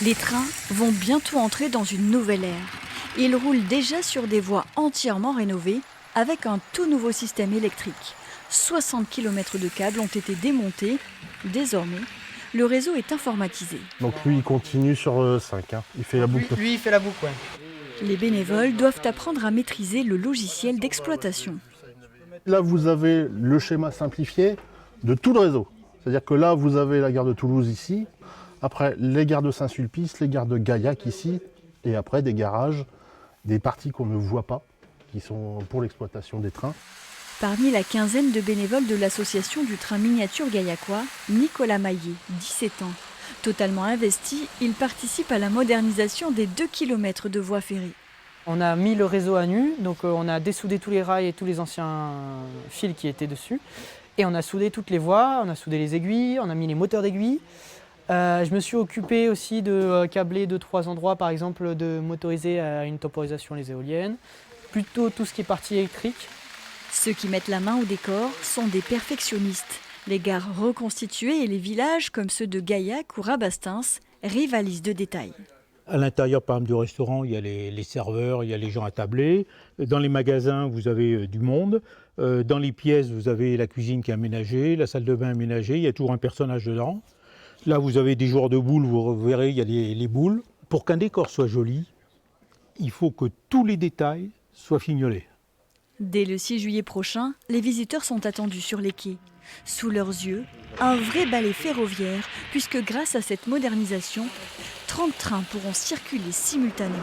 Les trains vont bientôt entrer dans une nouvelle ère. Ils roulent déjà sur des voies entièrement rénovées avec un tout nouveau système électrique. 60 km de câbles ont été démontés. Désormais, le réseau est informatisé. Donc lui, il continue sur 5, hein. Il fait la boucle. Lui, il fait la boucle, ouais. Les bénévoles doivent apprendre à maîtriser le logiciel d'exploitation. Là, vous avez le schéma simplifié de tout le réseau. C'est-à-dire que là, vous avez la gare de Toulouse ici, après les gares de Saint-Sulpice, les gares de Gaillac ici, et après des garages, des parties qu'on ne voit pas, qui sont pour l'exploitation des trains. Parmi la quinzaine de bénévoles de l'association du train miniature gaillacois, Nicolas Maillet, 17 ans. Totalement investi, il participe à la modernisation des 2 km de voies ferrées. On a mis le réseau à nu, donc on a dessoudé tous les rails et tous les anciens fils qui étaient dessus. Et on a soudé toutes les voies, on a soudé les aiguilles, on a mis les moteurs d'aiguilles. Je me suis occupé aussi de câbler 2-3 endroits, par exemple de motoriser à une temporisation les éoliennes. Plutôt tout ce qui est partie électrique. Ceux qui mettent la main au décor sont des perfectionnistes. Les gares reconstituées et les villages, comme ceux de Gaillac ou Rabastens, rivalisent de détails. À l'intérieur, par exemple, du restaurant, il y a les serveurs, il y a les gens attablés. Dans les magasins, vous avez du monde. Dans les pièces, vous avez la cuisine qui est aménagée, la salle de bain aménagée. Il y a toujours un personnage dedans. Là, vous avez des joueurs de boules, vous verrez, il y a les boules. Pour qu'un décor soit joli, il faut que tous les détails soient fignolés. Dès le 6 juillet prochain, les visiteurs sont attendus sur les quais. Sous leurs yeux, un vrai ballet ferroviaire, puisque grâce à cette modernisation, 30 trains pourront circuler simultanément.